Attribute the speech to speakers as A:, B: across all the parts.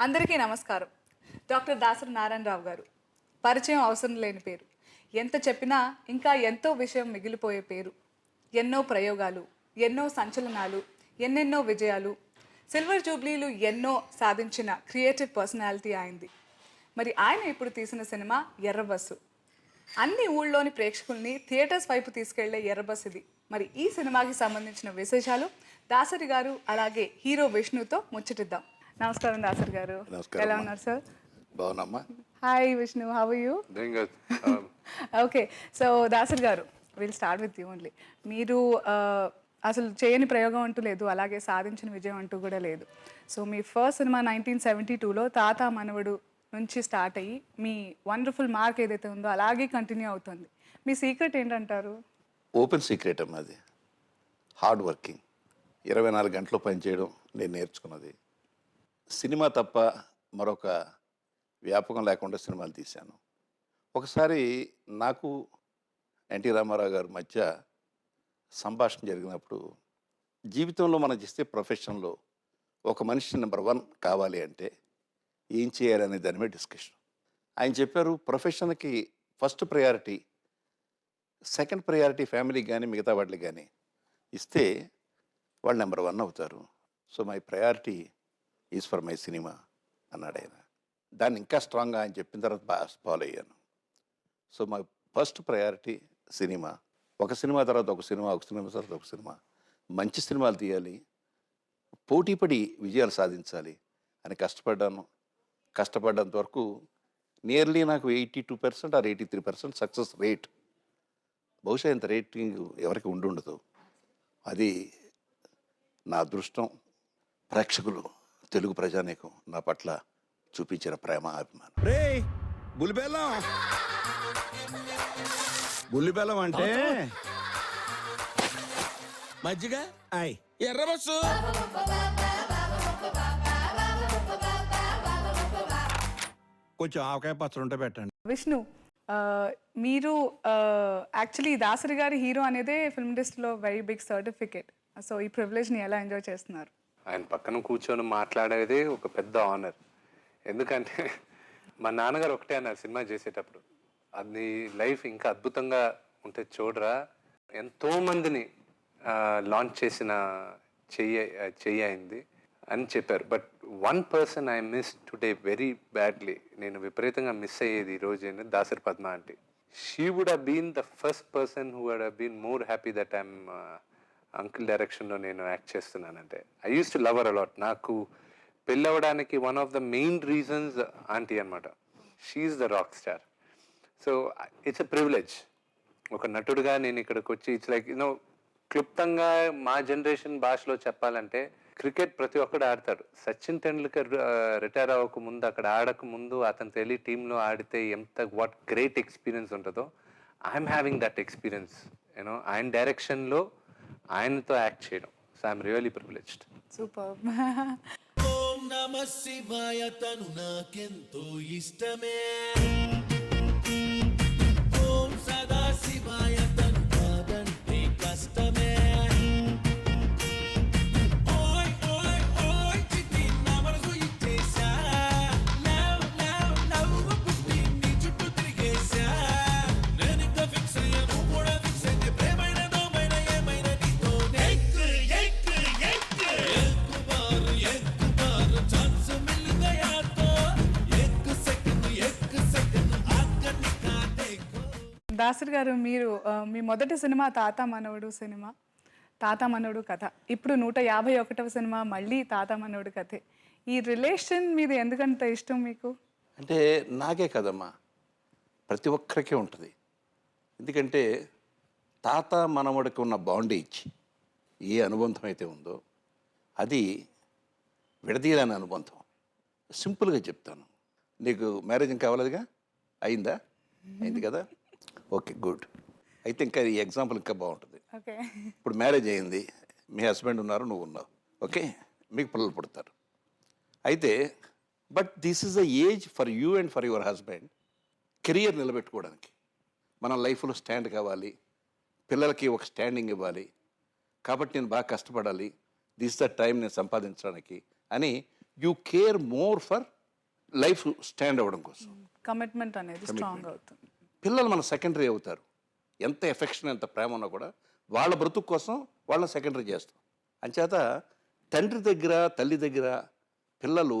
A: అందరికీ నమస్కారం. డాక్టర్ దాసరి నారాయణరావు గారు. పరిచయం అవసరం లేని పేరు. ఎంత చెప్పినా ఇంకా ఎంతో విషయం మిగిలిపోయే పేరు. ఎన్నో ప్రయోగాలు, ఎన్నో సంచలనాలు, ఎన్నెన్నో విజయాలు, సిల్వర్ జూబ్లీలు ఎన్నో సాధించిన క్రియేటివ్ పర్సనాలిటీ ఆయనది. మరి ఆయన ఇప్పుడు తీసిన సినిమా ఎర్రబస్సు. అన్ని ఊళ్ళోని ప్రేక్షకుల్ని థియేటర్స్ వైపు తీసుకెళ్లే ఎర్రబస్ ఇది. మరి ఈ సినిమాకి సంబంధించిన విశేషాలు దాసరి గారు అలాగే హీరో విష్ణుతో ముచ్చటిద్దాం. నమస్కారం దాసరి గారు. ఎలా ఉన్నారు సార్?
B: బాగున్నామ్మా.
A: Hi Vishnu, how are you? Okay, so Dasari గారు, will start with you only. మీరు అసలు చేయని ప్రయోగం అంటూ లేదు, అలాగే సాధించిన విజయం అంటూ కూడా లేదు. సో మీ ఫస్ట్ సినిమా 1972లో తాత మనవడు నుంచి స్టార్ట్ అయ్యి మీ వండర్ఫుల్ మార్క్ ఏదైతే ఉందో అలాగే కంటిన్యూ అవుతుంది. మీ సీక్రెట్ ఏంటంటారు?
B: ఓపెన్ సీక్రెట్ అమ్మా, అది హార్డ్ వర్కింగ్. 24 గంటలు పనిచేయడం నేను నేర్చుకున్నది. సినిమా తప్ప మరొక వ్యాపకం లేకుండా సినిమాలు తీశాను. ఒకసారి నాకు ఎన్టీ రామారావు గారి మధ్య సంభాషణ జరిగినప్పుడు, జీవితంలో మనం చేస్తే ప్రొఫెషన్లో ఒక మనిషి నెంబర్ 1 కావాలి అంటే ఏం చేయాలనే దాని మీద డిస్కషన్. ఆయన చెప్పారు, ప్రొఫెషన్కి ఫస్ట్ ప్రయారిటీ, సెకండ్ ప్రయారిటీ ఫ్యామిలీకి కానీ మిగతా వాటికి కానీ ఇస్తే వాళ్ళు నెంబర్ 1 అవుతారు. So my priority is for my cinema అన్నాడు ఆయన. దాన్ని ఇంకా స్ట్రాంగ్గా ఆయన చెప్పిన తర్వాత బాగా ఫాలో అయ్యాను. So my first priority cinema. ఒక సినిమా తర్వాత ఒక సినిమా, ఒక సినిమా తర్వాత ఒక సినిమా, మంచి సినిమాలు తీయాలి, పోటీపడి విజయాలు సాధించాలి అని కష్టపడ్డంత వరకు నియర్లీ నాకు 82% ఆర్ 83% సక్సెస్ రేట్. బహుశా ఇంత రేటింగ్ ఎవరికి ఉండదు. అది నా అదృష్టం. ప్రేక్షకులు, తెలుగు ప్రజానీకం నా పట్ల చూపించిన ప్రేమ, అభిమానం.
C: బుల్లిబెల్లం అంటే మజ్జిగ, ఎర్రబస్సు, కొంచెం ఆవకాయ పచ్చడి ఉంటే పెట్టండి.
A: విష్ణు, మీరు యాక్చువల్లీ దాసరి గారి హీరో అనేదే ఫిల్మ్ ఇండస్ట్రీలో వెరీ బిగ్ సర్టిఫికేట్. సో ఈ ప్రివిలేజ్ని ఎలా ఎంజాయ్ చేస్తున్నారు?
D: ఆయన పక్కన కూర్చొని మాట్లాడేది ఒక పెద్ద ఆనర్. ఎందుకంటే మా నాన్నగారు ఒకటే అన్నారు సినిమా చేసేటప్పుడు, అది లైఫ్ ఇంకా అద్భుతంగా ఉంటే చూడరా, ఎంతోమందిని లాంచ్ చేసిన చెయ్యి అయింది అని చెప్పారు. But one person I miss today very badly. నేను విపరీతంగా మిస్ అయ్యేది ఈరోజు Dasari Padma aunty. She would have been the first person who would have been more happy that I'm uncle డైరెక్షన్లో నేను యాక్ట్ చేస్తున్నానంటే. I use to love her a lot. నాకు పెళ్ళవడానికి one of the main reasons aunty అనమాట. She is the rock star. So it's a privilege. ఒక నటుడుగా నేను ఇక్కడికి వచ్చి, ఇట్స్ లైక్ క్లుప్తంగా మా జనరేషన్ భాషలో చెప్పాలంటే, క్రికెట్ ప్రతి ఒక్కడు ఆడతాడు. సచిన్ టెండూల్కర్ రిటైర్ అవ్వక ముందు, అక్కడ ఆడక ముందు అతను తెలియ టీంలో ఆడితే ఎంత వాట్ గ్రేట్ ఎక్స్పీరియన్స్ ఉంటుందో, ఐఎమ్ హ్యావింగ్ దట్ ఎక్స్పీరియన్స్. ఆయన డైరెక్షన్లో ఆయనతో యాక్ట్ చేయడం. So I'm really privileged.
A: Super.
E: ఓం నమః శివాయ తను నాకెంతో ఇష్టమే. ఓం సదా శివాయ తను కాదంటే కష్టమే. ఓయ్ ఓయ్ ఓయ్ చిట్టి నా మనసు ఇచ్చేసా. లవ్ లవ్ లవ్ పుట్టి నీ చుట్టూ తిరిగేసా. నేను ఇంకా ఫిక్స్ అయ్యా, నువ్వు కూడా ఫిక్స్ అయితే, ప్రేమైన దోమైన ఏమైనా నీతో ఎక్కు ఎక్కు ఎక్కు ఎక్కుబారు ఎక్కుబారు ఛాన్స్ మిల్ గయా తో ఎక్కు సెకండ్ ఆకని కాదేకో.
A: దాసరి గారు, మీరు మీ మొదటి సినిమా తాత మనవడు సినిమా, తాత మనవడు కథ. ఇప్పుడు 151వ సినిమా మళ్ళీ తాత మనవడు కథే. ఈ రిలేషన్ మీద ఎందుకంత ఇష్టం మీకు?
B: అంటే నాకే కదమ్మా, ప్రతి ఒక్కరికి ఉంటుంది. ఎందుకంటే తాత మనవడికి ఉన్న బాండేజ్, ఏ అనుబంధం అయితే ఉందో అది విడదీయలేని అనుబంధం. సింపుల్గా చెప్తాను, నీకు మ్యారేజ్ ఇంకా అవ్వలేదుగా? అయిందా? అయింది కదా, ఓకే గుడ్. అయితే ఇంకా ఈ ఎగ్జాంపుల్ ఇంకా బాగుంటుంది.
A: ఓకే,
B: ఇప్పుడు మ్యారేజ్ అయింది, మీ హస్బెండ్ ఉన్నారు, నువ్వు ఉన్నావు, ఓకే, మీకు పిల్లలు పుడతారు. అయితే but this is the age for you and for your husband career నిలబెట్టుకోవడానికి. మన లైఫ్లో స్టాండ్ కావాలి, పిల్లలకి ఒక స్టాండింగ్ ఇవ్వాలి, కాబట్టి నేను బాగా కష్టపడాలి, దిస్ ద టైం నేను సంపాదించడానికి అని you care more for life stand అవ్వడం కోసం.
A: కమిట్మెంట్ అనేది స్ట్రాంగ్ అవుతుంది.
B: పిల్లలు మన సెకండరీ అవుతారు. ఎంత ఎఫెక్షన్ ఎంత ప్రేమ ఉన్నా కూడా వాళ్ళ బ్రతుకు కోసం వాళ్ళని సెకండరీ చేస్తాం. అంచేత తండ్రి దగ్గర తల్లి దగ్గర పిల్లలు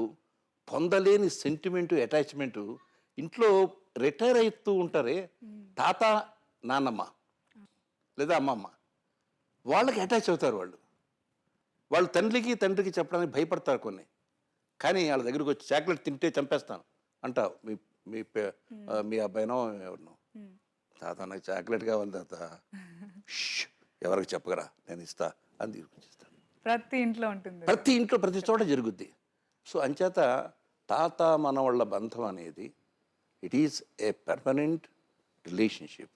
B: పొందలేని సెంటిమెంటు అటాచ్మెంటు ఇంట్లో రిటైర్ అవుతూ ఉంటారే తాత నాన్నమ్మ లేదా అమ్మమ్మ, వాళ్ళకి అటాచ్ అవుతారు. వాళ్ళు తండ్రికి చెప్పడానికి భయపడతారు కొన్ని. కానీ వాళ్ళ దగ్గరికి వచ్చి చాక్లెట్ తింటే చంపేస్తాను అంటావు మీ అబ్బాయినో ఎవరినో, తాత నాకు చాక్లెట్ కావాలి తాత, ఎవరికి చెప్పగరా నేను ఇస్తా అని తీసుకొచ్చిస్తాను.
A: ప్రతి ఇంట్లో ఉంటుంది,
B: ప్రతి ఇంట్లో ప్రతి చోట జరుగుద్ది. సో అంచేత తాత మనవాళ్ళ బంధం అనేది it is a permanent relationship,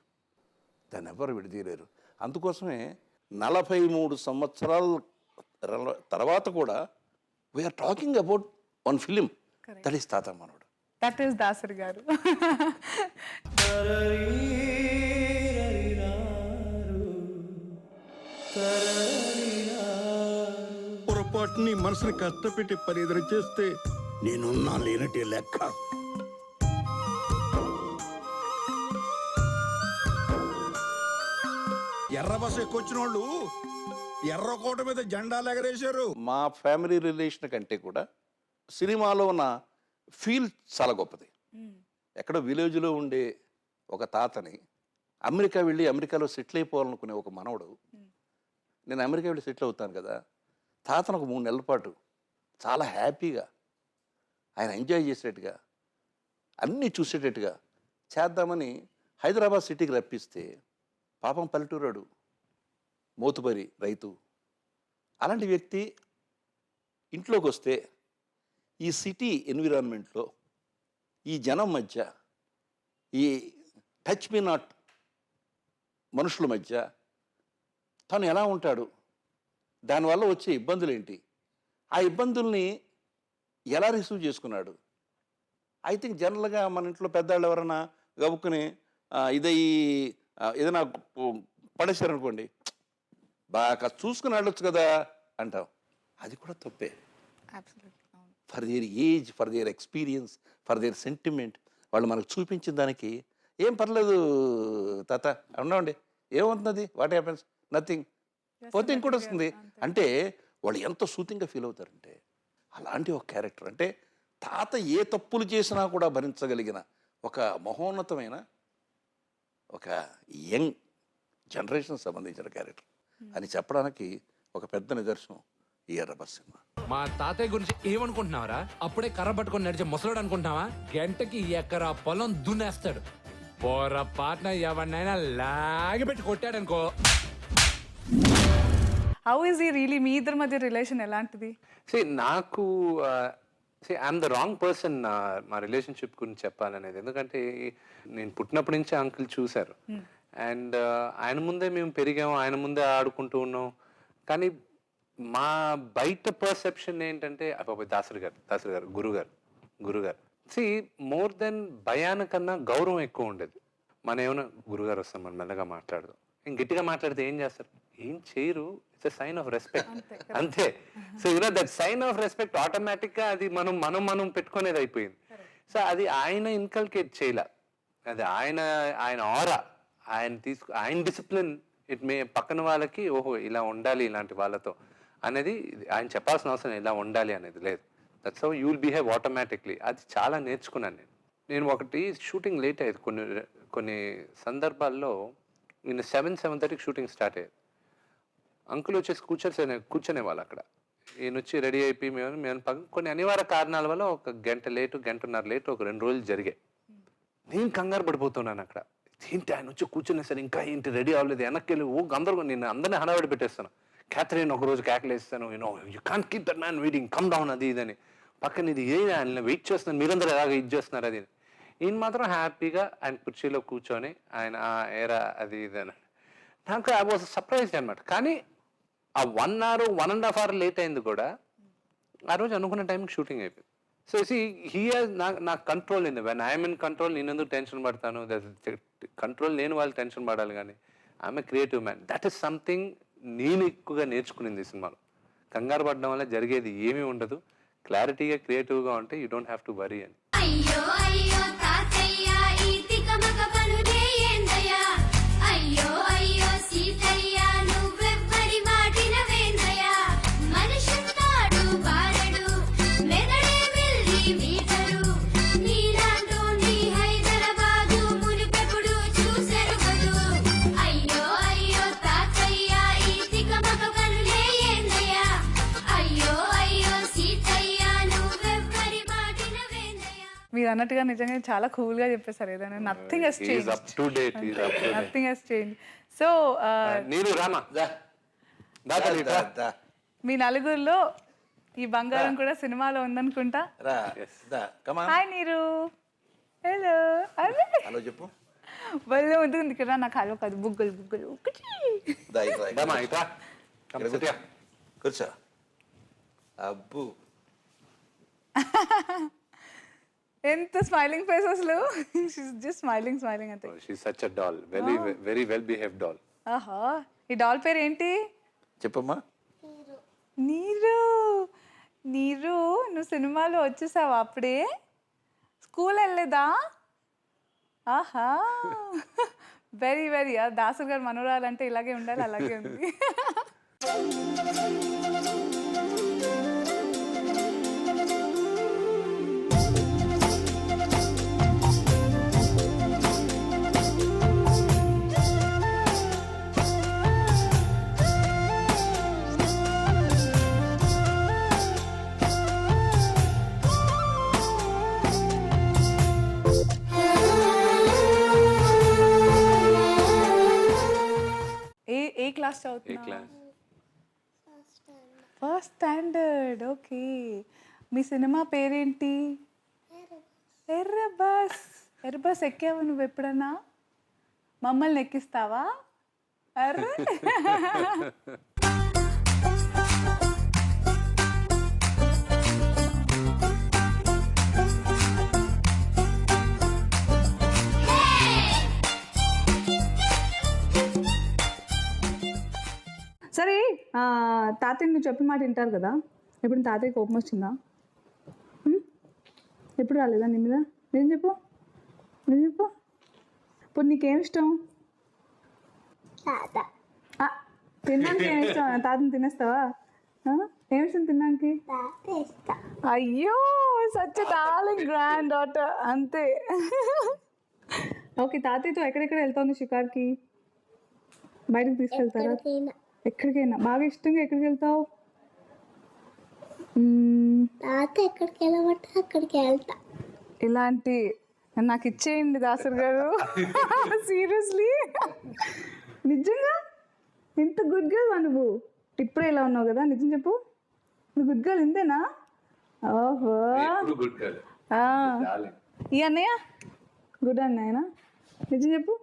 B: దాన్ని ఎవరు విడదీయలేరు. అందుకోసమే 43 సంవత్సరాల తర్వాత కూడా we are talking about one film, that is తాత మనవడు.
A: దట్ ఈస్ దాసరి గారు.
C: పొరపాటుని మనసుని కష్టపెట్టి పని ఎదురు చేస్తే నేనున్నా లేనట్టే లెక్క. ఎర్ర బస్సు ఎక్కువచ్చిన వాళ్ళు ఎర్రకోట మీద జెండాలు ఎగరేశారు.
B: మా ఫ్యామిలీ రిలేషన్ కంటే కూడా సినిమాలో ఉన్న ఫీల్ చాలా గొప్పది. ఎక్కడో విలేజ్లో ఉండే ఒక తాతని అమెరికా వెళ్ళి అమెరికాలో సెటిల్ అయిపోవాలనుకునే ఒక మనవడు, నేను అమెరికా వెళ్ళి సెటిల్ అవుతాను కదా, తాతను ఒక 3 నెలల పాటు చాలా హ్యాపీగా ఆయన ఎంజాయ్ చేసేటట్టుగా అన్నీ చూసేటట్టుగా చేద్దామని హైదరాబాద్ సిటీకి రప్పిస్తే పాపం పల్లెటూరాడు, మోతుబరి రైతు, అలాంటి వ్యక్తి ఇంట్లోకి వస్తే ఈ సిటీ ఎన్విరాన్మెంట్లో ఈ జనం మధ్య ఈ టచ్ మీ నాట్ మనుషుల మధ్య తను ఎలా ఉంటాడు, దానివల్ల వచ్చే ఇబ్బందులు ఏంటి, ఆ ఇబ్బందుల్ని ఎలా రిసీవ్ చేసుకున్నాడు. ఐ థింక్ జనరల్గా మన ఇంట్లో పెద్దవాళ్ళు ఎవరైనా గబుక్కుని ఏదైనా పడేశారనుకోండి, బాగా చూసుకుని ఆడొచ్చు కదా అంటాం. అది కూడా తప్పే. For their age, for their experience, for their sentiment వాళ్ళు మనకు చూపించిన దానికి ఏం పర్లేదు తాత ఉండవండి, ఏమవుతుంది, వాట్ హ్యాపెన్స్, నథింగ్, పోతే ఇంకోటి వస్తుంది అంటే వాళ్ళు ఎంత సూతింగ్గా ఫీల్ అవుతారంటే అలాంటి ఒక క్యారెక్టర్. అంటే తాత ఏ తప్పులు చేసినా కూడా భరించగలిగిన ఒక మహోన్నతమైన ఒక యంగ్ జనరేషన్ సంబంధించిన క్యారెక్టర్ అని చెప్పడానికి ఒక పెద్ద నిదర్శనం ఈ ఎర్రబస్ సినిమా.
F: మా తాతయ్య గురించి ఏమనుకుంటున్నావరా? అప్పుడే కర్ర పట్టుకొని నడిచే ముసలాడు అనుకుంటున్నావా? గంటకి ఎకరా పొలం దున్నేస్తాడు. పొరపాటున ఎవరినైనా లాగిపెట్టి కొట్టాడనుకో.
A: హౌ ఇస్ ఈ రియలీ? మీ ఇద్దరి మధ్య రిలేషన్ ఎలాంటిది?
D: నాకు ఐఎమ్ ద రాంగ్ పర్సన్ మా రిలేషన్షిప్ గురించి చెప్పాలనేది. ఎందుకంటే నేను పుట్టినప్పటి నుంచి అంకుల్ చూశారు, అండ్ ఆయన ముందే మేము పెరిగాము, ఆయన ముందే ఆడుకుంటూ ఉన్నాం. కానీ మా బయట పర్సెప్షన్ ఏంటంటే దాసరి గారు గురుగారు మోర్ దెన్ భయాన కన్నా గౌరవం ఎక్కువ ఉండేది. మనం ఏమైనా గురుగారు వస్తాం, మనం మెల్లగా మాట్లాడదాం, ఇంక గట్టిగా మాట్లాడితే ఏం చేస్తారు, ఏం చేయరు, it's a sign of respect అంతే. So that sign of respect ఆటోమేటిక్గా అది మనం పెట్టుకునేది అయిపోయింది. సో అది ఆయన ఇన్కల్కేట్ చేయలే, అది ఆయన ఆరా, ఆయన డిసిప్లిన్ ఇట్ మే పక్కన వాళ్ళకి ఓహో ఇలా ఉండాలి ఇలాంటి వాళ్ళతో అనేది ఆయన చెప్పాల్సిన అవసరం ఇలా ఉండాలి అనేది లేదు. That's how you will behave automatically. అది చాలా నేర్చుకున్నాను నేను. ఒకటి షూటింగ్ లేట్ అయ్యేది కొన్ని సందర్భాల్లో. నేను 7:30కి షూటింగ్ స్టార్ట్ అయ్యేది. అంకుల్ వచ్చేసి కూర్చొనే వాళ్ళు అక్కడ. ఈయన వచ్చి రెడీ అయిపోయి మేము కొన్ని అనివార్య కారణాల వల్ల ఒక గంటన్నర లేటు ఒక 2 రోజులు జరిగాయి. నేను కంగారు పడిపోతున్నాను అక్కడ. ఏంటి ఆయన వచ్చి కూర్చునే సరే ఇంకా ఏంటి రెడీ అవ్వలేదు, వెనక్కి వెళ్ళి అందరూ నేను అందరినీ హడావిడి పెట్టేస్తాను. క్యాథరిన్ ఒకరోజు కేకలేస్తాను, you can't keep that man waiting, come down అది ఇదని. పక్కన ఇది ఆయన వెయిట్ చేస్తున్నాను, మీరందరూ ఎలాగ ఇది చేస్తున్నారు అది. ఈయన మాత్రం హ్యాపీగా ఆయన కుర్చీలో కూర్చొని ఆయన ఏరా అది ఇదని. నాకు ఐ వాజ్ సర్ప్రైజ్డ్ అనమాట. కానీ ఆ 1 hour 1.5 hour లేట్ అయింది కూడా ఆ రోజు అనుకున్న టైంకి షూటింగ్ అయిపోయింది. సో నాకు కంట్రోల్ అయింది. వెన్ ఐఎమ్ ఇన్ కంట్రోల్ నేను ఎందుకు టెన్షన్ పడతాను, కంట్రోల్ నేను వాళ్ళు టెన్షన్ పడాలి. కానీ I'm a creative man. That is something నేను ఎక్కువగా నేర్చుకునింది ఈ సినిమాలో. కంగారు పడడం వల్ల జరిగేది ఏమీ ఉండదు. క్లారిటీగా క్రియేటివ్గా ఉంటే you don't have to worry అని.
G: అయ్యో అయ్యో తాతయ్య ఈ తికమక పనులే ఏందయ్యా అయ్యో అయ్యో సీతయ్య నువ్వెవ్వరి మాటిన వేందయ్యా మనిషిన్నాడు బారడు మెదడే మిల్లి మీటరు నీలాంటూ నీ హైదరాబాదు మునిపెప్పుడు చూసెరుగదు అయ్యో అయ్యో తాతయ్య ఈ తికమక పనులే ఏందయ్యా అయ్యో అయ్యో సీతయ్య నువ్వెవ్వరి మాటిన వేందయ్యా.
A: మీరు అన్నట్టుగా నిజంగా చాలా కూల్గా చెప్పేశారు ఏదైనా. Nothing has
D: is up
A: change,
D: to date, is up to date.
A: Nothing has change. So
D: నీరు రామా దాతలి రా.
A: మీ నలుగురిలో ఈ బంగారం కూడా సినిమాలో ఉందనుకుంటా.
B: రా దా కమా
A: హాయ్ నీరు. హలో. అరే
B: హలో చెప్పు.
A: భలే ఉంటుంది కదా. నాకు హలో కాదు, బుగ్గలు బుగ్గలు.
B: దా ఇట్లా
D: దామా ఇట్రా.
B: ఇక్కడ కూర్చో. కూర్చో. అబ్బు
A: ఎంత స్మైలింగ్ ఫేస్ అసలు. జస్ట్ స్మైలింగ్ స్మైలింగ్ అంతే.
D: She's such a doll, very very well behave doll.
A: ఆహా, ఈ డాల్ పేరు ఏంటి?
B: చెప్పమ్మా.
A: నీరు. నీరు, నువ్వు సినిమాలో వచ్చేసావా అప్పుడే? స్కూల్ వెళ్ళలేదా? ఆహా, వెరీ వెరీ. దాసర్ గారు మనోరాలంటే ఇలాగే ఉండాలి, అలాగే ఉంది. ఏ క్లాస్
D: ఏ
A: చదువుతున్నా?
D: క్లాస్?
A: First standard. ఓకే. మీ సినిమా పేరేంటి? ఎర్ర బస్. ఎర్ర బస్ ఎక్కావు నువ్వు ఎప్పుడన్నా? మమ్మల్ని ఎక్కిస్తావా? అర్రే. సరే, తాతయ్య నువ్వు చెప్పిన మాట వింటారు కదా. ఇప్పుడు తాతయ్య కోపం వచ్చిందా? ఎప్పుడు రాలేదా నీ మీద? నేను చెప్పు, నేను చెప్పు. ఇప్పుడు నీకేం ఇష్టం? ఆ, తినడానికి ఏమి ఇష్టం? తాతని తినేస్తావా? ఏమి ఇష్టం తినడానికి? అయ్యో, సచ్ డార్లింగ్ గ్రాండ్ డాటర్. అంతే. ఓకే, తాతయ్యతో ఎక్కడెక్కడ వెళ్తావు షికార్కి? బయటకు తీసుకెళ్తారా? ఎక్కడికైనా. బాగా ఇష్టంగా ఎక్కడికి వెళ్తావు?
G: తాత ఎక్కడికి వెళ్ళబట్టే అక్కడికి వెళ్తా.
A: ఇలాంటి నాకు ఇచ్చేయండి దాసర్ గారు. సీరియస్లీ, నిజంగా ఇంత గుడ్ గర్ల్ నువ్వు. ఇప్పుడే ఇలా ఉన్నావు కదా, నిజం చెప్పు. నువ్వు గుడ్ గర్ల్ ఇంతేనా? ఓహో.
D: Good girl.
A: ఈ అన్నయ్య గుడ్ అన్నయ్యనా? నిజం చెప్పు.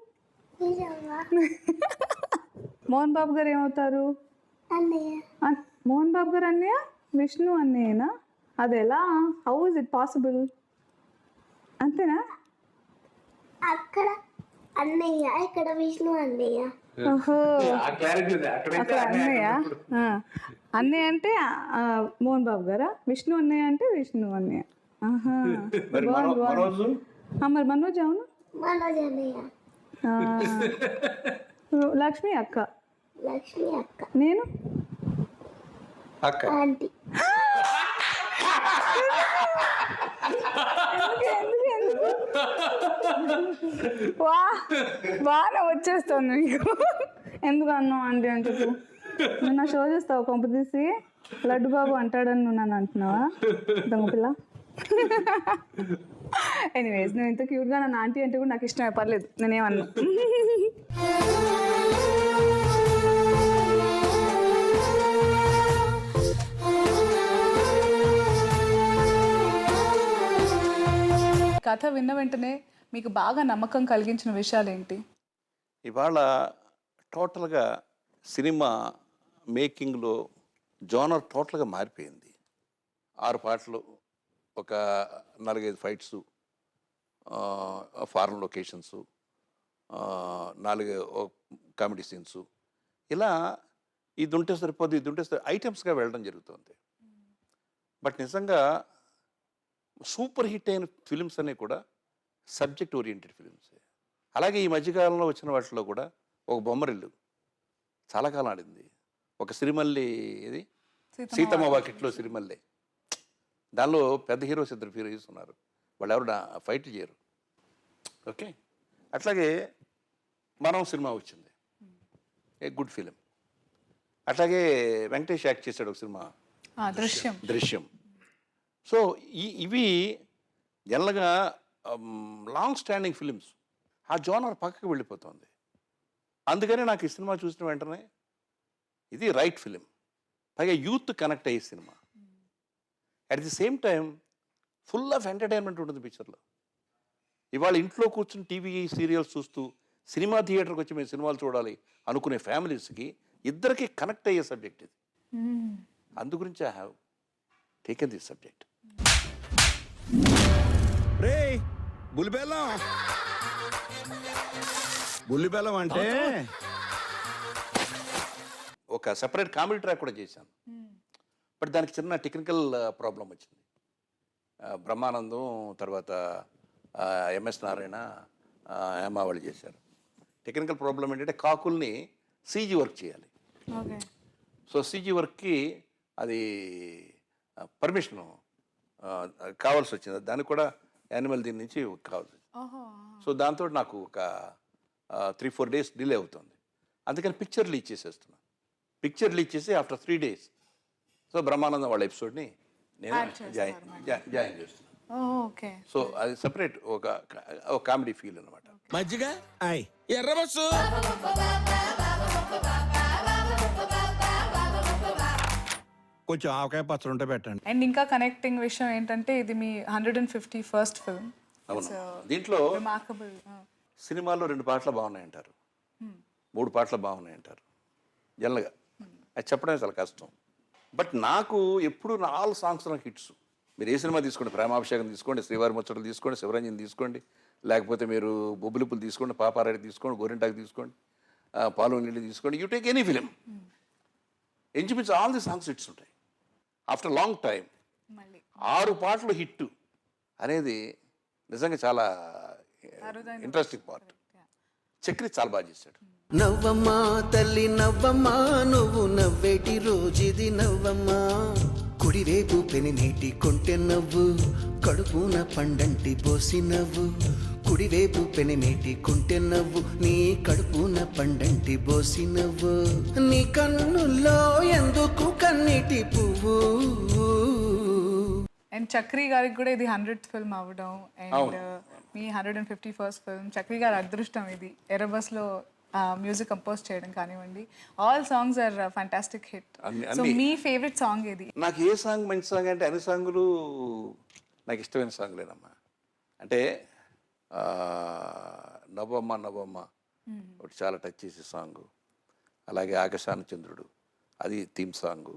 A: మోహన్ బాబు గారు ఏమవుతారు? మోహన్ బాబు గారు అన్నయ్య విష్ణు అన్నయ్యనా? అది ఎలా? How is it possible? అంతేనా?
G: అక్కడ అన్నయ్య, ఇక్కడ విష్ణు అన్నయ్య.
A: ఓహో, అక్కడ అన్నయ్య. అన్నయ్య అంటే మోహన్ బాబు గారా? విష్ణు అన్నయ్య అంటే విష్ణు అన్నయ్య. ఆహా,
B: మరి మనోజు?
A: మరి మనోజ్ అవును.
G: మనోజ్ అన్నయ్య.
A: లక్ష్మి అక్క.
G: లక్ష్మి అక్క.
A: నేను
B: అక్క.
G: ఆంటీ.
A: వా, బాగా వచ్చేస్తాను నీకు. ఎందుకు అన్నావు ఆంటీ అని చెప్పు. నువ్వు నా షో చేస్తావు కొంప తీసి. లడ్డు బాబు అంటాడని నువ్వు నన్ను అంటున్నావా దొంగపిల్ల? ఎనీవేస్, నువ్వు ఇంత క్యూట్గా నన్ను ఆంటీ అంటే కూడా నాకు ఇష్టమే, పర్లేదు, నేనేమన్నా. కథ విన్న వెంటనే మీకు బాగా నమ్మకం కలిగించిన విషయాలు ఏంటి?
B: ఇవాళ టోటల్గా సినిమా మేకింగ్లో జోనర్ టోటల్గా మారిపోయింది. 6 పాటలు, ఒక 4-5 fights, foreign locations, 4 comedy scenes, ఇలా ఇది ఉంటే సరిపోదు, ఇది ఉంటే ఐటమ్స్గా వెళ్ళడం జరుగుతుంది. బట్ నిజంగా సూపర్ హిట్ అయిన ఫిలిమ్స్ అన్నీ కూడా సబ్జెక్ట్ ఓరియంటెడ్ ఫిలిమ్స్. అలాగే ఈ మధ్యకాలంలో వచ్చిన వాటిలో కూడా ఒక బొమ్మరిల్లు చాలా కాలం ఆడింది. ఒక సిరిమల్లి ఇది సీతమ్మ వాకిట్లో సిరిమల్లి, దానిలో పెద్ద హీరోస్ ఇద్దరు హీరోస్ ఉన్నారు, వాళ్ళు ఎవరు ఫైట్లు చేయరు. ఓకే, అట్లాగే మనం సినిమా వచ్చింది, ఏ గుడ్ ఫిలిం. అట్లాగే వెంకటేష్ యాక్ట్ చేశాడు ఒక సినిమా దృశ్యం. సో ఇవి జనరల్గా లాంగ్ స్టాండింగ్ ఫిలిమ్స్, ఆ జోనర్ పక్కకి వెళ్ళిపోతుంది. అందుకని నాకు ఈ సినిమా చూసిన వెంటనే ఇది రైట్ ఫిలిం, పైగా యూత్ కనెక్ట్ అయ్యే cinema. At the same time full of entertainment ఉంటుంది పిక్చర్లో. ఇవాళ ఇంట్లో కూర్చుని టీవీ సీరియల్స్ చూస్తూ సినిమా థియేటర్కి వచ్చి మేము సినిమాలు చూడాలి అనుకునే ఫ్యామిలీస్కి ఇద్దరికి కనెక్ట్ అయ్యే సబ్జెక్ట్ ఇది. అందు గురించి I have taken this subject.
C: రే బుల్లిబెల్లం, బుల్లిబెల్లం అంటే
B: ఒక సెపరేట్ కామెడీ ట్రాక్ కూడా చేశాను, బట్ దానికి చిన్న టెక్నికల్ ప్రాబ్లం వచ్చింది. బ్రహ్మానందం తర్వాత ఎంఎస్ నారాయణ హేమా వాళ్ళు చేశారు. టెక్నికల్ ప్రాబ్లం ఏంటంటే కాకుల్ని సీజీ వర్క్ చేయాలి. సో సీజీ వర్క్కి అది పర్మిషన్ కావాల్సి వచ్చింది, దానికి కూడా యానిమల్ దీని నుంచి కావాల్సి వచ్చింది. సో దాంతో నాకు ఒక 3-4 days డిలే అవుతుంది. అందుకని పిక్చర్ లీజ్ చేసేస్తున్నాను. పిక్చర్ లీజ్ చేసి ఆఫ్టర్ 3 days సో బ్రహ్మానందం వాళ్ళ ఎపిసోడ్ని నేను జాయిన్ చేస్తున్నాను. సో అది సపరేట్ ఒక కామెడీ ఫీల్ అనమాట.
C: మజ్జిగ ఎర్ర బస్సు కొంచెం ఆవకాయ పచ్చడి ఉంటే పెట్టండి.
A: అండ్ ఇంకా కనెక్టింగ్ విషయం ఏంటంటే ఇది మీ 151st ఫిల్మ్.
B: అవును, దీంట్లో
A: రిమార్కబుల్.
B: సినిమాల్లో 2 పాటలు బాగున్నాయంటారు, 3 పాటలు బాగున్నాయంటారు జనరల్గా. అది చెప్పడమే చాలా కష్టం. బట్ నాకు ఎప్పుడు 4 songs నాకు హిట్స్. మీరు ఏ సినిమా తీసుకోండి, ప్రేమాభిషేకం తీసుకోండి, శ్రీవారి ముచ్చటలు తీసుకోండి, శివరంజన్ తీసుకోండి, లేకపోతే మీరు బొబ్బులిపులు తీసుకోండి, పాపారాయుడు తీసుకోండి, గోరింటాకు తీసుకోండి, పాలు నీళ్ళు తీసుకోండి, యూ టేక్ ఎనీ ఫిలిం, ఇంచుమించు ఆల్ ది సాంగ్స్ హిట్స్ ఉంటాయి. ఆఫ్టర్ లాంగ్ టైం 6 పాటలు హిట్ అనేది నిజంగా చాలా ఇంట్రెస్టింగ్ పార్ట్. చక్రి చాలా బాగా చేశాడు.
H: నవ్వమ్మా తల్లి నవ్వమ్మా, నువ్వు నవ్వేటి రోజుది నవ్వమ్మా, కుడివైపు పెనినేటి కొంటె నవ్వు, కడుపున పండంటి పోసి నవ్వు, కుడివైపు పెనినేటి కొంటె నవ్వు, నీ కడుపున పండంటి పోసి నవ్వు, నీ కన్నుల్లో ఎందుకు కన్నీటి పువ్వు.
A: అండ్ చక్రి గారికి కూడా ఇది 100th ఫిల్మ్ అవ్వడం, and me 151st film. Chakri గారి అదృష్టం ఇది ఎర్రబస్లో మ్యూజిక్ కంపోజ్ చేయడం కానివ్వండి. All songs are fantastic hit. So మీ ఫేవరెట్ సాంగ్ ఏది?
B: నాకు ఏ సాంగ్ మంచి సాంగ్ అంటే అన్ని సాంగులు నాకు ఇష్టమైన సాంగ్లేనమ్మా. అంటే నవ్వమ్మ నవ్వమ్మ ఒకటి చాలా టచ్ చేసే సాంగు, అలాగే ఆకాశాన చంద్రుడు అది థీమ్ సాంగు.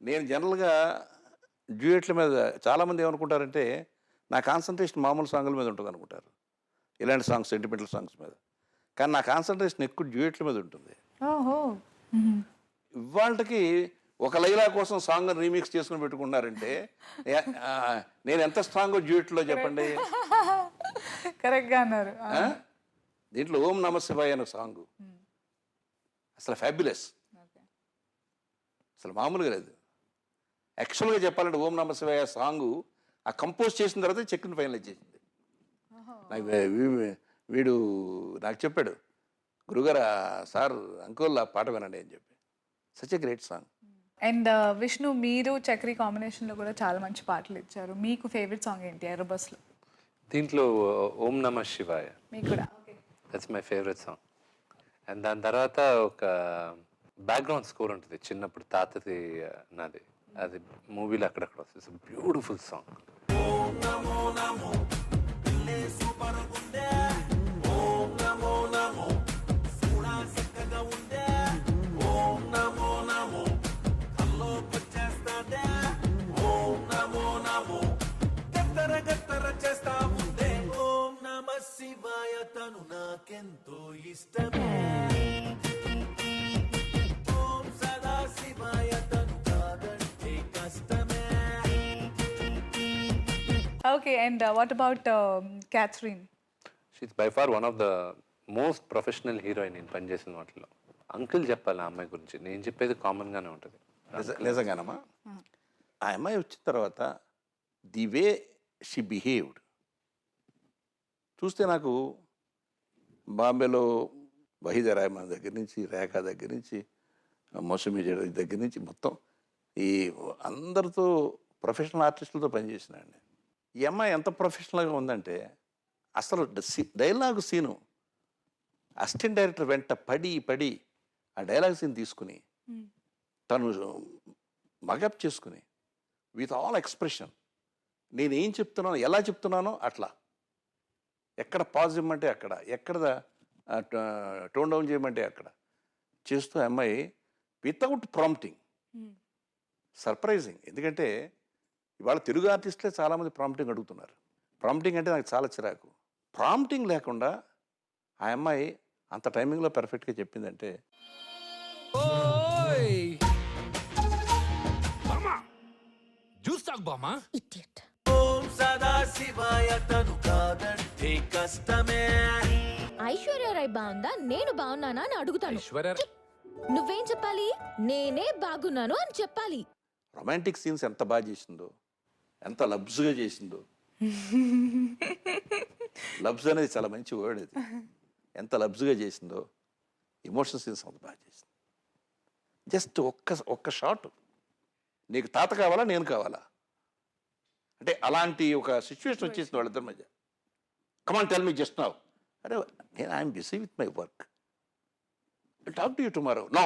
B: నేను జనరల్గా డ్యూయెట్ల మీద చాలామంది ఏమనుకుంటారంటే నా కాన్సన్ట్రేషన్ మామూలు సాంగుల మీద ఉంటుంది అనుకుంటారు, ఇలాంటి సాంగ్స్ సెంటిమెంటల్ సాంగ్స్ మీద. కానీ నా కాన్సన్ట్రేషన్ ఎక్కువ డ్యూయెట్ల మీద ఉంటుంది. ఇవాళకి ఒక లైలా కోసం సాంగ్ రీమిక్స్ చేసుకుని పెట్టుకున్నారంటే నేను ఎంత స్ట్రాంగ్ డ్యూయెట్లో చెప్పండి.
A: కరెక్ట్గా అన్నారు.
B: దీంట్లో ఓం నమ శివాయ అనే సాంగ్ అసలు ఫ్యాబ్యులస్, అసలు మామూలుగా లేదు. యాక్చువల్గా చెప్పాలంటే ఓం నమ శివాయ సాంగ్ ఆ కంపోజ్ చేసిన తర్వాత చెక్ని ఫైనలైజ్ చేసింది. నాకు వీడు నాకు చెప్పాడు, గురుగారు సార్ అంకుల్ ఆ పాట వినండి అని చెప్పి. Such a great song.
A: And Vishnu, మీరు చక్రి కాంబినేషన్లో కూడా చాలా మంచి పాటలు ఇచ్చారు. మీకు ఫేవరెట్ సాంగ్ ఏంటి ఎర్రబస్లో?
D: దీంట్లో ఓం నమ శివాయ
A: మీకు కూడా?
D: That's my favourite song. And దాని తర్వాత ఒక బ్యాక్గ్రౌండ్ స్కోర్ ఉంటుంది చిన్నప్పుడు తాతది నాది, అది మూవీలో అక్కడక్కడ వస్తుంది. Beautiful song.
E: శివాయ తను నాకెంతో ఇష్టమే, ఓం సదా శివాయ తను కాదంటే కష్టమే.
A: Okay, and what about Catherine?
D: She's by far one of the most professional heroine నేను పనిచేసిన వాటిలో. అంకుల్ చెప్పాలి ఆ అమ్మాయి గురించి, నేను చెప్పేది కామన్గానే ఉంటుంది.
B: నిజంగానమ్మా ఆ అమ్మాయి వచ్చిన తర్వాత ది వే షీ బిహేవ్డ్ చూస్తే నాకు బాంబేలో వహీదా రెహమాన్ దగ్గర నుంచి, రేఖ దగ్గర నుంచి, మౌసమి దగ్గర నుంచి మొత్తం ఈ అందరితో ప్రొఫెషనల్ ఆర్టిస్టులతో పనిచేసినాండి. ఈ అమ్మాయి ఎంత ప్రొఫెషనల్గా ఉందంటే అసలు డైలాగ్ సీను అసిస్టెంట్ డైరెక్టర్ వెంట పడి ఆ డైలాగ్ సీన్ తీసుకుని తను మగప్ చేసుకుని విత్ ఆల్ ఎక్స్ప్రెషన్ నేను ఏం చెప్తున్నానో ఎలా చెప్తున్నానో అట్లా, ఎక్కడ పాజ్ ఇవ్వమంటే అక్కడ, ఎక్కడ టోన్ డౌన్ చేయమంటే అక్కడ చేస్తూ అమ్మాయి వితౌట్ ప్రాంప్టింగ్. సర్ప్రైజింగ్. ఎందుకంటే ఇవాళ తెలుగు ఆర్టిస్టులే చాలామంది ప్రాంప్టింగ్ అడుగుతున్నారు. ప్రాంప్టింగ్ అంటే నాకు చాలా చిరాకు. ప్రాంప్టింగ్ లేకుండా ఆ అమ్మాయి అంత టైమింగ్లో పర్ఫెక్ట్గా చెప్పిందంటే
F: జ్యూస్ తాగు బామా.
E: ఓం సదా శివాయ తను కాదంటే కష్టమే.
I: ఐశ్వర్య రాయ్ బాగుందా నేను బాగున్నానా అని అడుగుతాను.
F: ఐశ్వర్య
I: నువ్వేం చెప్పాలి? నేనే బాగున్నాను అని చెప్పాలి.
B: రొమాంటిక్ సీన్స్ ఎంత బాగా చేసిందో, ఎంత లబ్స్గా చేసిందో. లబ్స్ అనేది చాలా మంచి వర్డ్ అది. ఎంత లబ్స్గా చేసిందో, ఇమోషనల్ సీన్స్ అంత బాగా చేసింది. జస్ట్ ఒక్క షాట్, నీకు తాత కావాలా నేను కావాలా అంటే అలాంటి ఒక సిచ్యువేషన్ వచ్చేసింది వాళ్ళిద్దరి మధ్య. Come on tell me just now. అరే నేను I'm busy with my work, talk to you tomorrow. No,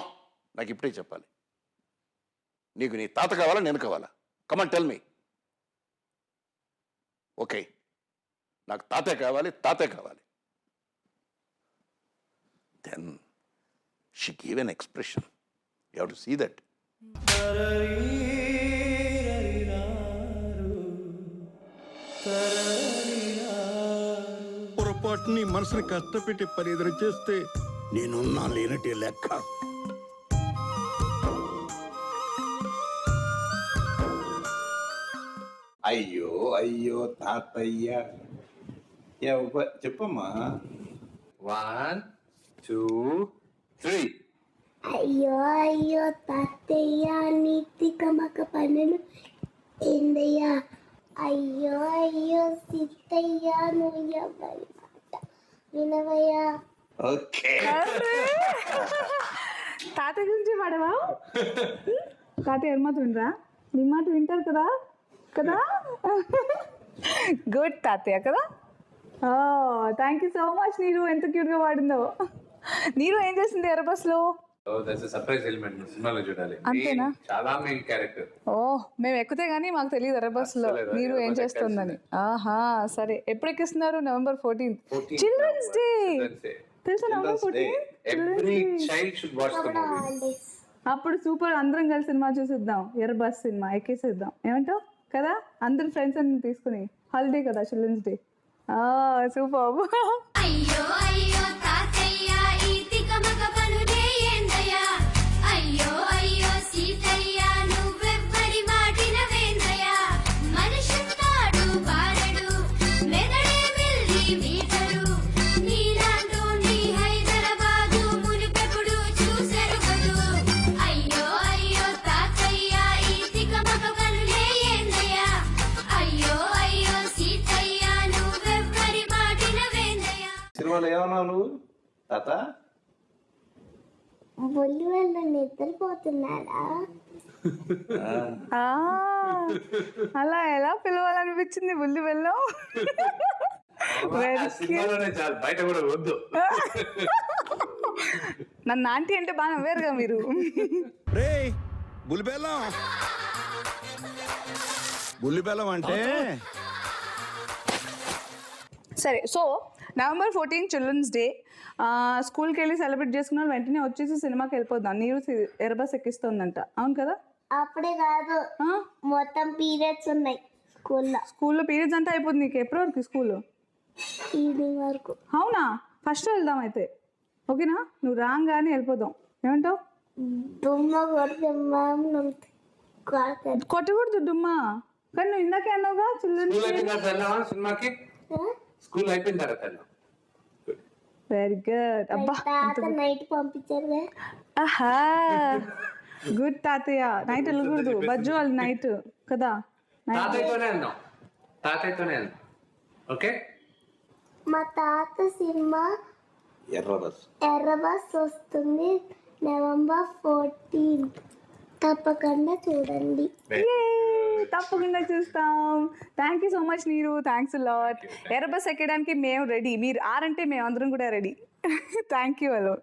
B: నాకు ఇప్పుడే చెప్పాలి. నీకు నీ తాత కావాలా నేను కావాలా? కమాన్ టెల్ మీ. ఓకే, నాకు తాతే కావాలి. Then she give an expression. You have to see that.
C: పొరపాటుని మనసుని కష్టపెట్టి పని ఎదురు చేస్తే నేనున్నా లేనట్టే లెక్క.
B: అయ్యో తాతయ్య. చెప్పమ్మా.
D: 1 2 3.
G: అయ్యో తాతయ్య నీతి కమక పనులు ఏందయ్యా. అయ్యో సీతయ్య నువ్వు ఎవరి మాట వినవయ్యా.
B: ఓకే.
A: తాత గురించి పాడవా? తాతయ్య ఎవరి మాట వినరా? నీ మాట వింటారు కదా కదా. గుడ్ తాతయ్య కదా. Thank you so much. నీరు ఎంత క్యూట్గా పాడిందో. నీరు ఏం చేసింది ఎర్ర బస్లో?
D: సర్ప్రైజ్ ఎలిమెంట్ సినిమాలో చూడాలి.
A: అంతేనా?
D: చాలా మెయిన్ క్యారెక్టర్.
A: మేము ఎక్కితే గానీ మాకు తెలియదు ఎర్ర బస్సులో నీరు ఏం చేస్తుందని. ఆహా సరే. ఎప్పుడు ఎక్కిస్తున్నారు? November 14th children's day. తెలుసా? November 14th
D: every child should watch the movie.
G: Holidays
A: అప్పుడు సూపర్, అందరం కలిసి సినిమా చూసిద్దాం. ఎర్ర బస్ సినిమా ఎక్కేసిద్దాం. ఏమంటావు కదా? అందరు ఫ్రెండ్స్ అన్ని తీసుకుని. హాలిడే కదా, చిల్డ్రన్స్ డే. సూపర్.
I: అయ్యో తాతయ్య ఈ తికమక పనులే ఏందయ్యా. అయ్యో సీతయ్య నువ్వెవ్వరి మాటిన వేందయ్యా. మనిషిన్నాడు బారడు మెదడే మిల్లి మీటరు. నీలాంటూ నీ హైదరాబాదు మునిపెప్పుడు చూసెరు కదూ. అయ్యో తాతయ్య ఈ తికమక పనులే ఏందయ్యా. అయ్యో సీతయ్య నువ్వెవ్వరి మాటిన వేందయ్యా.
B: సినిమాలో ఏమన్నావు నువ్వు తాత?
G: ఒళ్ళు వల్ల నిద్రపోతున్నాడా?
A: అలా ఎలా పిలవాలనిపించింది బుల్లి వెళ్ళం.
D: ఆ సినిమాలోనే చాలు, బయట కూడా వద్దు.
A: నన్ను ఆంటీ అంటే బాగా నవ్వారుగా మీరు.
C: రే బుల్లిబెల్లం అంటే
A: సరే. So November 14th children's day. స్కూల్కి వెళ్ళి సెలబ్రేట్ చేసుకున్న వెంటనే వచ్చేసి సినిమాకి వెళ్ళిపోద్దాం. నీరు ఎర్ర బస్ ఎక్కిస్తుందంట. అవును కదా?
G: అప్పుడే కాదు, మొత్తం పీరియడ్స్ ఉన్నాయి
A: స్కూల్లో పీరియడ్స్ అంతా అయిపోతుంది. నీకు ఎప్పటి వరకు స్కూల్?
G: ఈవినింగ్ వరకు.
A: అవునా? ఫస్ట్ వెళ్దాం అయితే. ఓకేనా? నువ్వు రాగానే వెళ్ళిపోదాం. ఏమంటావు?
G: దుమ్మ కొడితే మ్యామ్ కొడతారు.
A: కొట్టకూడదు డుమ్మా. కానీ నువ్వు ఇందాకే అన్నావుగా చిల్డ్రన్
D: స్కూల్ అయిపోయిన తర్వాత వెళ్ళావా సినిమాకి? స్కూల్ అయిపోయిన తర్వాత వెళ్ళాం.
A: వెరీ గుడ్ అబ్బా
G: తాత నైట్ పంపించారు
A: ఆహా గుడ్ తాతయ్య నైట్ వెళ్ళకూడదు బజ్జు వాళ్ళు నైట్ కదా
D: తాతయ్యతోనే వెళ్దాం, తాతయ్యతోనే వెళ్దాం. ఓకే.
G: మా తాత సినిమా ఎర్ర బస్ వస్తుంది November 14th. తప్పకుండా చూడండి.
A: తప్పకుండా చూస్తాం. థ్యాంక్ యూ సో మచ్ నీరు, థ్యాంక్స్ లాట్. ఎర్ర బస్ ఎక్కడానికి మేము రెడీ, మీరు ఆరంటే మేము అందరం కూడా రెడీ. Thank you allow.